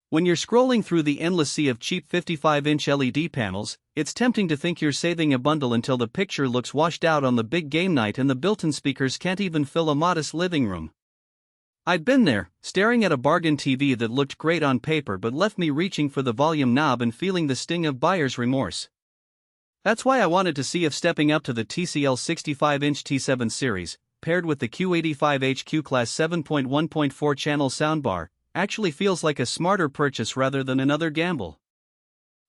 When you're scrolling through the endless sea of cheap 55-inch LED panels, it's tempting to think you're saving a bundle until the picture looks washed out on the big game night and the built-in speakers can't even fill a modest living room. I'd been there, staring at a bargain TV that looked great on paper but left me reaching for the volume knob and feeling the sting of buyer's remorse. That's why I wanted to see if stepping up to the TCL 65-inch T7 series, paired with the Q85H Q-Class 7.1.4 channel soundbar, actually feels like a smarter purchase rather than another gamble.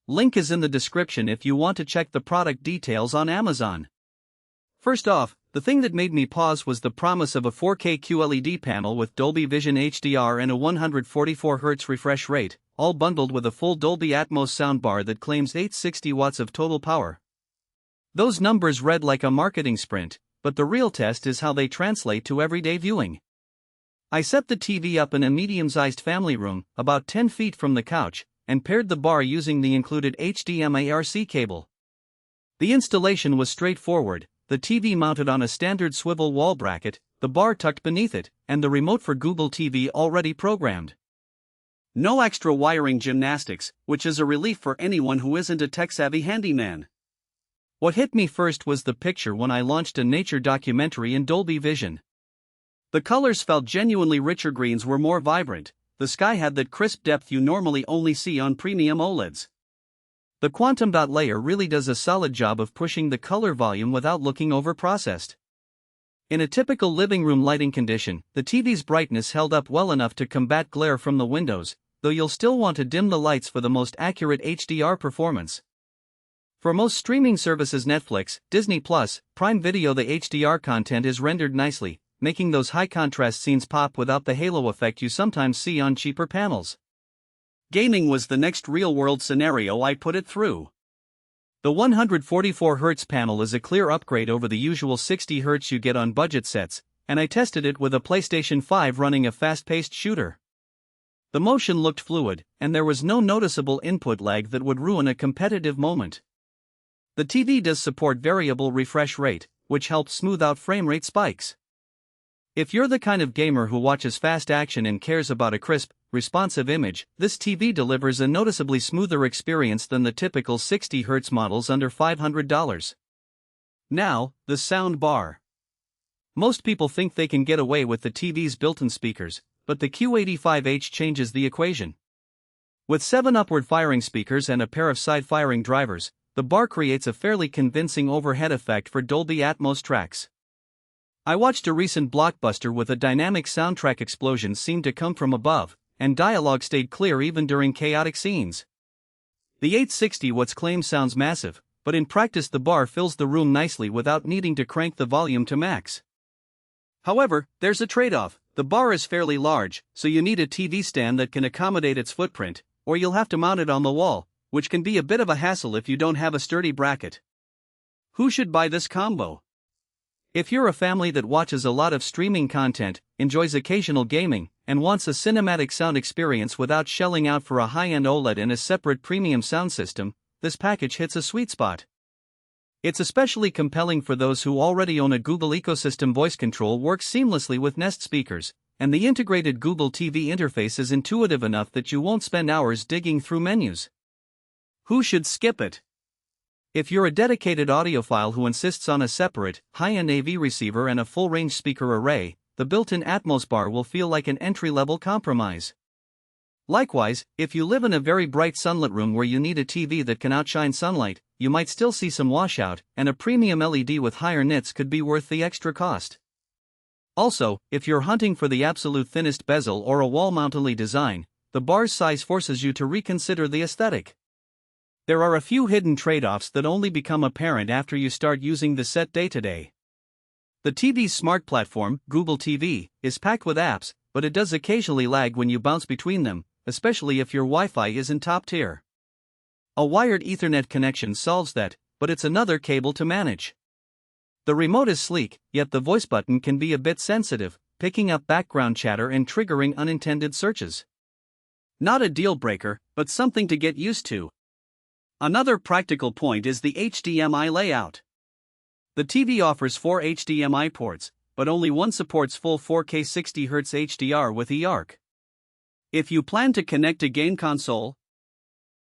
Link is in the description if you want to check the product details on Amazon. First off, the thing that made me pause was the promise of a 4K QLED panel with Dolby Vision HDR and a 144Hz refresh rate, all bundled with a full Dolby Atmos soundbar that claims 860 watts of total power. Those numbers read like a marketing sprint, but the real test is how they translate to everyday viewing. I set the TV up in a medium-sized family room, about 10 feet from the couch, and paired the bar using the included HDMI-RC cable. The installation was straightforward, the TV mounted on a standard swivel wall bracket, the bar tucked beneath it, and the remote for Google TV already programmed. No extra wiring gymnastics, which is a relief for anyone who isn't a tech-savvy handyman. What hit me first was the picture when I launched a nature documentary in Dolby Vision. The colors felt genuinely richer, greens were more vibrant, the sky had that crisp depth you normally only see on premium OLEDs. The Quantum Dot layer really does a solid job of pushing the color volume without looking overprocessed. In a typical living room lighting condition, the TV's brightness held up well enough to combat glare from the windows, though you'll still want to dim the lights for the most accurate HDR performance. For most streaming services, Netflix, Disney+, Prime Video, the HDR content is rendered nicely, making those high-contrast scenes pop without the halo effect you sometimes see on cheaper panels. Gaming was the next real-world scenario I put it through. The 144Hz panel is a clear upgrade over the usual 60Hz you get on budget sets, and I tested it with a PlayStation 5 running a fast-paced shooter. The motion looked fluid, and there was no noticeable input lag that would ruin a competitive moment. The TV does support variable refresh rate, which helps smooth out frame rate spikes. If you're the kind of gamer who watches fast action and cares about a crisp, responsive image, this TV delivers a noticeably smoother experience than the typical 60Hz models under $500. Now, the sound bar. Most people think they can get away with the TV's built-in speakers, but the Q85H changes the equation. With 7 upward-firing speakers and a pair of side-firing drivers, the bar creates a fairly convincing overhead effect for Dolby Atmos tracks. I watched a recent blockbuster with a dynamic soundtrack. Explosions seemed to come from above, and dialogue stayed clear even during chaotic scenes. The 860 watts claim sounds massive, but in practice the bar fills the room nicely without needing to crank the volume to max. However, there's a trade-off. The bar is fairly large, so you need a TV stand that can accommodate its footprint, or you'll have to mount it on the wall, which can be a bit of a hassle if you don't have a sturdy bracket. Who should buy this combo? If you're a family that watches a lot of streaming content, enjoys occasional gaming, and wants a cinematic sound experience without shelling out for a high-end OLED and a separate premium sound system, this package hits a sweet spot. It's especially compelling for those who already own a Google ecosystem. Voice control works seamlessly with Nest speakers, and the integrated Google TV interface is intuitive enough that you won't spend hours digging through menus. Who should skip it? If you're a dedicated audiophile who insists on a separate, high-end AV receiver and a full-range speaker array, the built-in Atmos bar will feel like an entry-level compromise. Likewise, if you live in a very bright sunlit room where you need a TV that can outshine sunlight, you might still see some washout, and a premium LED with higher nits could be worth the extra cost. Also, if you're hunting for the absolute thinnest bezel or a wall-mountable design, the bar's size forces you to reconsider the aesthetic. There are a few hidden trade-offs that only become apparent after you start using the set day-to-day. The TV's smart platform, Google TV, is packed with apps, but it does occasionally lag when you bounce between them, especially if your Wi-Fi isn't top tier. A wired Ethernet connection solves that, but it's another cable to manage. The remote is sleek, yet the voice button can be a bit sensitive, picking up background chatter and triggering unintended searches. Not a deal breaker, but something to get used to. Another practical point is the HDMI layout. The TV offers 4 HDMI ports, but only one supports full 4K 60Hz HDR with eARC. If you plan to connect a game console,